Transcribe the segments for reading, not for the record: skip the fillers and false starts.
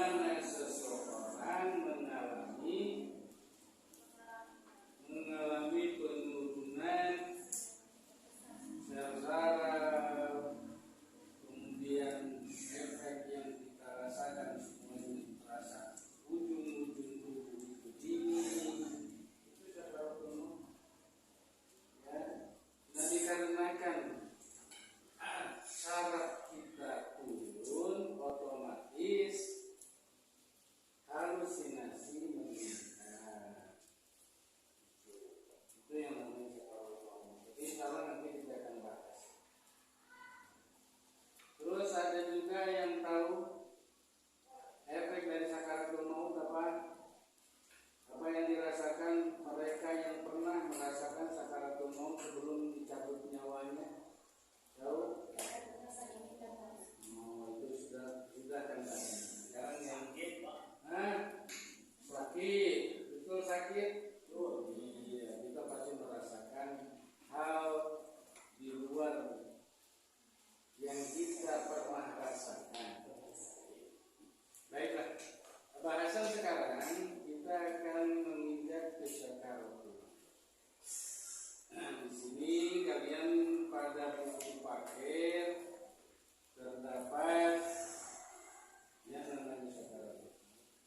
mana seseorang mengalami penurunan saraf, kemudian efek yang kita rasakan semuanya terasa ujung-ujung tubuh itu dingin, itu saraf penuh. Ya, nah dikarenakan saraf kita turun, otomatis halusinasi meningkat. Itu yang namanya sakaratul. Jadi kalau nanti kita akan bahas. Terus ada juga yang tahu efek dari sakaratul maut apa? Apa yang dirasakan mereka yang pernah merasakan sakaratul maut sebelum dicabut nyawanya? Tahu? Oh, itu sudah kan. Sekarang yang sakit, betul sakit. Oh iya, kita pasti merasakan hal di luar yang kita pernah rasakan. Baiklah, bahasan sekarang kita akan menginjak ke sakaratul. Di sini kalian pada buku paket terdapat yang namanya sakaratul.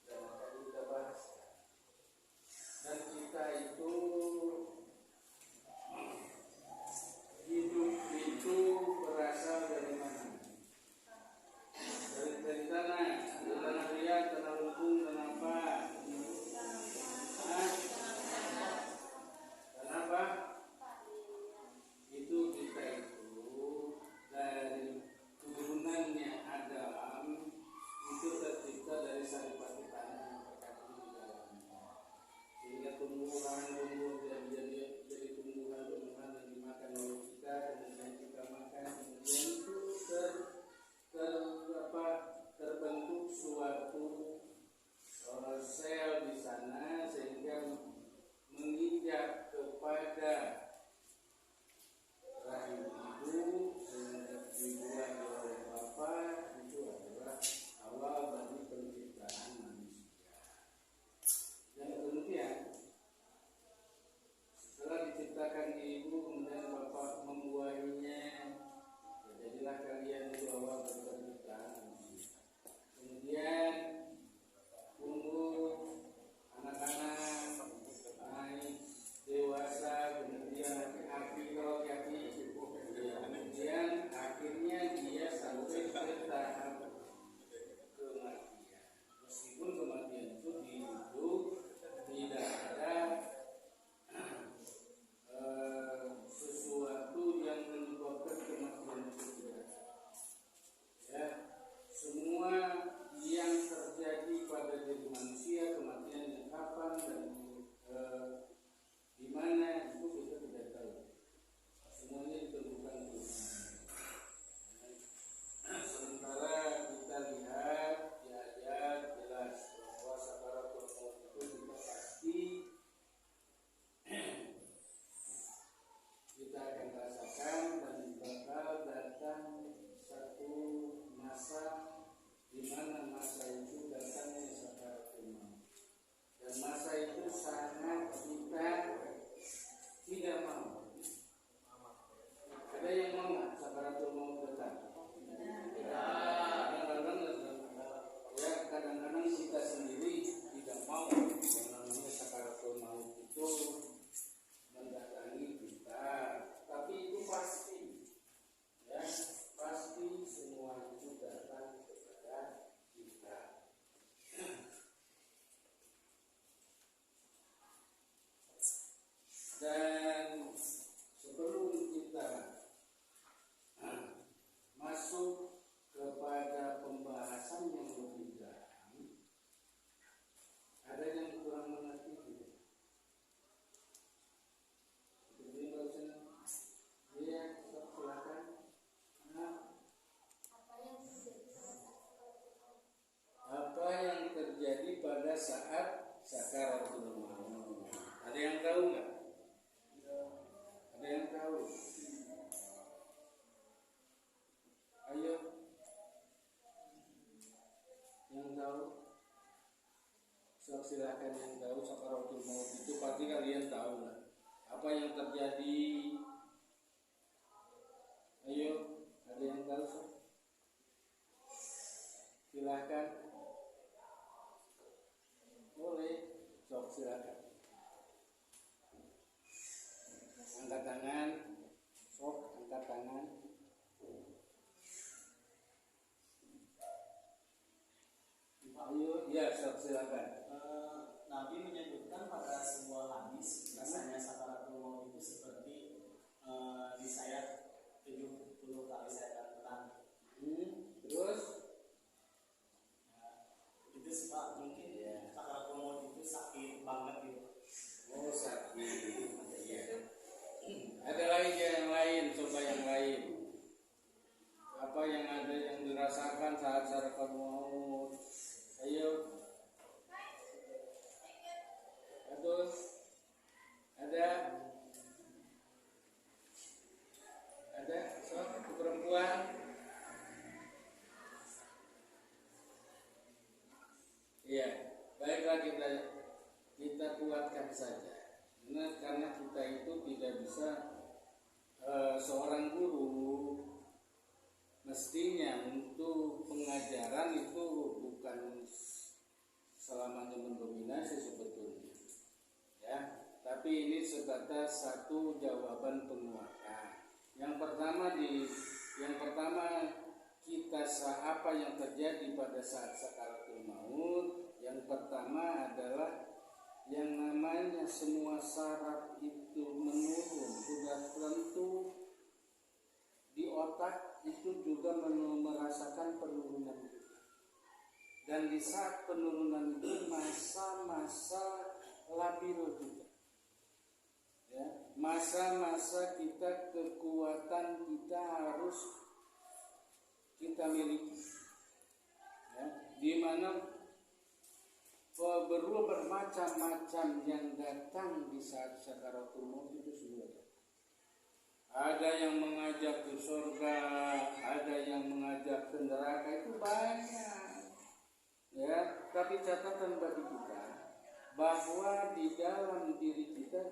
Dan akan kita bahas. Dan kita itu hidup itu berasal dari mana? Dari tanah liat, tanah lempung, tanah apa? Tanah apa? Itu kita itu dari turunannya Adam itu tercipta dari saripati tanah yang terkandung di dalamnya, sehingga tumbuhan jadi tumbuhan yang dimakan oleh kita, kemudian kita makan, kemudian itu terbentuk suatu sel di sana sehingga menginjak kepada rahim ibu sehingga dibuat oleh Bapa. Itu adalah awal dari penciptaan manusia. Dan kemudian setelah diciptakan ibu, kemudian Bapa membuahinya, jadilah kalian itu awal dari penciptaan manusia. Kemudian tumbuh anak-anak, naik dewasa, kemudian kemudian akhirnya dia sampai ke tahap kematian. Meskipun kematian itu hidup, tidak ada sesuatu yang menyebabkan kematian itu tidak. Ya, semua yang terjadi pada diri manusia, kematiannya kapan dan di mana itu kita tidak tahu. Semuanya ditentukan Tuhan. Sementara kita lihat di ayat jelas bahwa sakaratul maut itu kita pasti kita akan rasakan dan bakal datang satu masa di mana masa itu datangnya sakaratul maut. Dan masa itu sangat kita tidak mau. Ada yang mau nggak sakaratul maut datang? Kadang-kadang kita sendiri tidak mau yang namanya sakaratul maut itu mendatangi kita, tapi itu pasti, ya pasti semua itu datang kepada kita. Dan sebelum kita masuk kepada pembahasan yang lebih dalam, ada yang kurang mengerti tidak? Jadi kalau dia silakan. Apa yang terjadi pada saat sakaratul maut? Ada yang tahu nggak? Ada yang tahu? Ayo, yang tahu? So, silahkan yang tahu sakaratul maut itu pasti kalian tahu lah. Apa yang terjadi? Ayo, ada yang tahu? So? Silahkan. Boleh. So, silahkan. Angkat tangan. Sok, angkat tangan. Ayo, ya, sok, silakan. Nabi menyebutkan pada sebuah hadis rasanya sakaratul maut itu seperti disayat 70 kali sayatan benang. Terus Itu sih Pak, mungkin ya. Sakaratul maut itu sakit banget gitu. oh sakit. Ya. Ada lagi yang lain, coba yang lain. Apa yang ada yang dirasakan saat sakaratul maut? Ayo. Terus ada soal perempuan. Iya, baiklah kita kuatkan saja. Karena kita itu tidak bisa seorang guru mestinya untuk pengajaran itu bukan selamanya mendominasi sebetulnya. Ya, tapi ini sebatas satu jawaban penguatan. Yang pertama kita apa yang terjadi pada saat sakaratul maut. Yang pertama adalah yang namanya semua saraf itu menurun, sudah tentu di otak itu juga merasakan penurunan. Dan di saat penurunan itu masa-masa labil kita, ya, masa-masa kita kekuatan kita harus kita miliki, ya, di mana bermacam-macam yang datang di saat sakaratul maut itu semua. Ada yang mengajak ke surga, ada yang mengajak ke neraka, itu banyak. Ya, tapi catatan bagi kita bahwa di dalam diri kita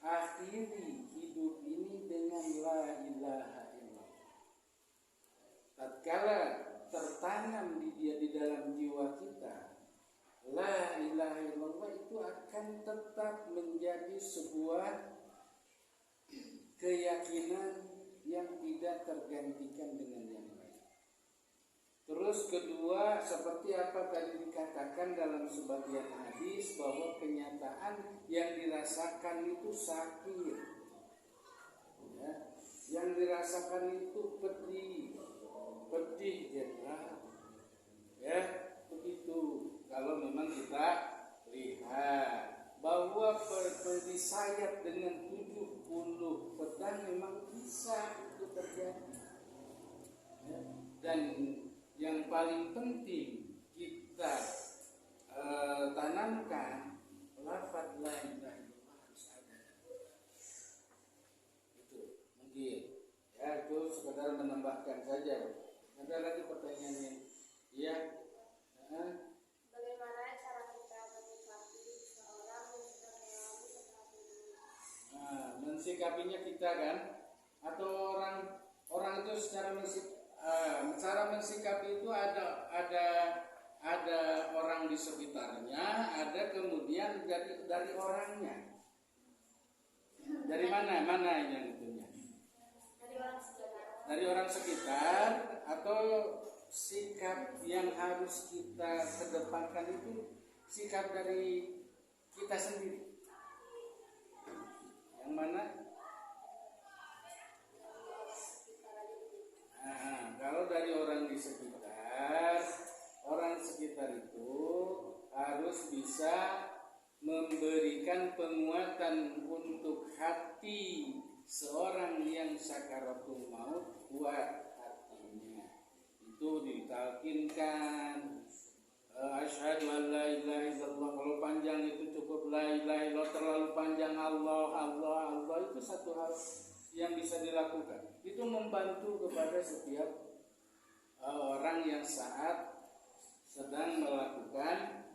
akhiri hidup ini dengan la ilaha illallah. Tatkala tertanam di dalam jiwa kita, la ilaha illallah itu akan tetap menjadi sebuah keyakinan yang tidak tergantikan dengan yang lain. Terus kedua, seperti apa tadi dikatakan dalam sebagian hadis bahwa kenyataan yang dirasakan itu sakit, ya, yang dirasakan itu pedih jelas, ya, begitu. Kalau memang kita lihat bahwa disayat dengan 70 pedang memang bisa itu terjadi, ya. Dan yang paling penting kita tanamkan lafaz la ilaha illallah harus ada. Itu mungkin, ya, itu sekedar menambahkan saja. Ada lagi pertanyaannya? Iya. Bagaimana cara kita menyikapi seorang yang sedang mengalami sakaratul maut? Mensikapinya kita kan, atau orang itu cara mensikapi itu ada orang di sekitarnya, ada kemudian dari orangnya. Dari mana yang itunya? Dari orang sekitar atau sikap yang harus kita kedepankan itu sikap dari kita sendiri. Yang mana? Kalau dari orang di sekitar, orang sekitar itu harus bisa memberikan penguatan untuk hati seorang yang sakaratul maut, kuat hatinya. Itu ditalkinkan asyhadu an la ilaha illallah. Kalau panjang itu cukup la ilaha illallah, terlalu panjang Allah itu satu hal yang bisa dilakukan. Itu membantu kepada setiap orang yang saat sedang melakukan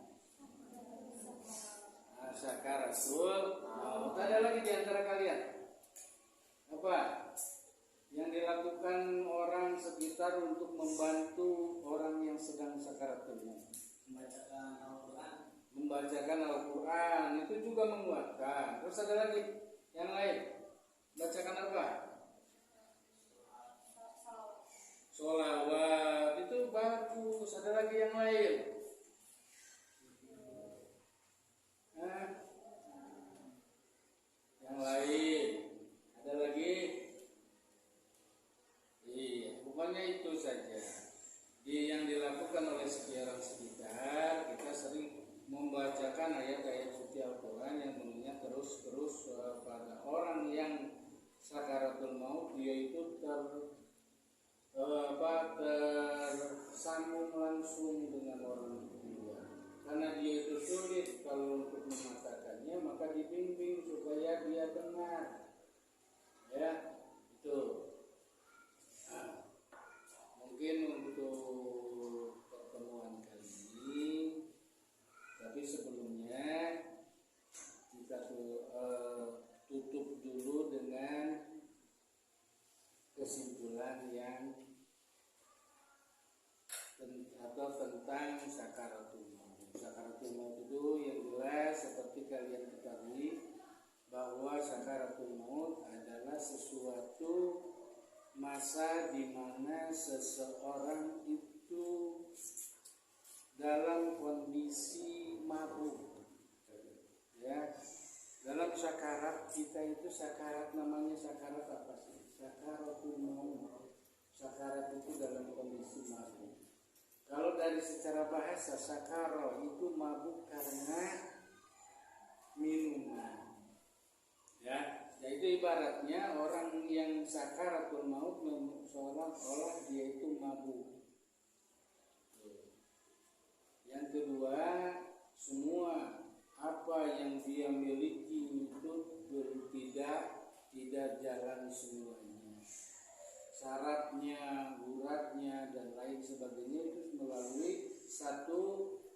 sakaratul maut. Ada lagi di antara kalian? Apa yang dilakukan orang sekitar untuk membantu orang yang sedang sakaratul maut? Membacakan Al-Quran. Membacakan Al-Quran itu juga menguatkan. Terus ada lagi yang lain. Bacakan apa? Sholawat itu bagus. Ada lagi yang lain. Yang lain. Ada lagi? Iya, pokoknya itu saja. Yang dilakukan oleh orang sekitar, kita sering membacakan ayat-ayat suci Al-Quran yang mengingat terus pada orang yang sakaratul maut, dia itu tersambung langsung dengan orang tua. Karena dia itu sulit kalau untuk mengatakannya, maka dibimbing supaya dia dengar. Ya, itu. Nah, mungkin untuk pertemuan kali ini, tapi sebelumnya kita tutup dulu dengan kesimpulan yang tentang sakaratul maut. Sakaratul maut itu yang jelas seperti kalian ketahui bahwa sakaratul maut adalah sesuatu masa di mana seseorang itu dalam kondisi mabuk. Ya, dalam sakarat kita itu sakarat, namanya sakarat apa sih? Sakaratul maut. Sakarat itu dalam kondisi mabuk. Kalau dari secara bahasa, sakaro itu mabuk karena minuman. Ya, yaitu ibaratnya orang yang sakaratul maut seolah-olah dia itu mabuk. Yang kedua, semua apa yang dia miliki itu tidak jalan semuanya. Syaratnya, uratnya dan lain sebagainya itu melalui satu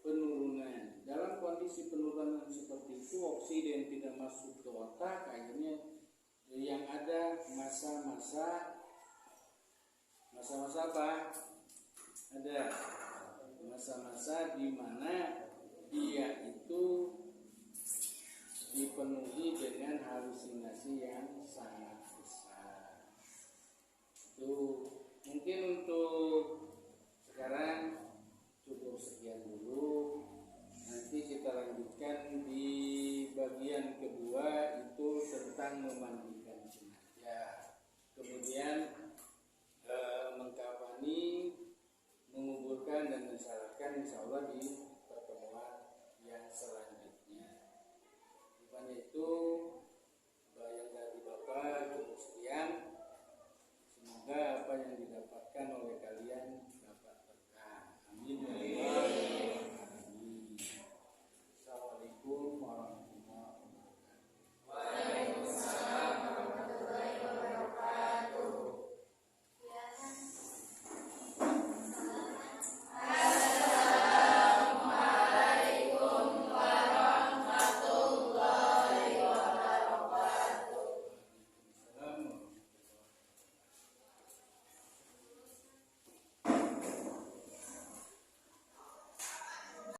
penurunan. Dalam kondisi penurunan seperti itu, oksigen tidak masuk ke otak, akhirnya yang ada masa-masa apa? Ada masa-masa di mana dia itu dipenuhi dengan halusinasi yang sangat besar. Itu mungkin untuk sekarang cukup sekian dulu. Nanti kita lanjutkan di bagian kedua, itu tentang memandikan jenazah. Kemudian mengkafani, menguburkan dan mensalatkan, insya Allah di pertemuan yang selanjutnya. Bukannya itu yang dari Bapak cukup sekian. Semoga apa yang didapatkan oleh kalian dapat berkah. Amin.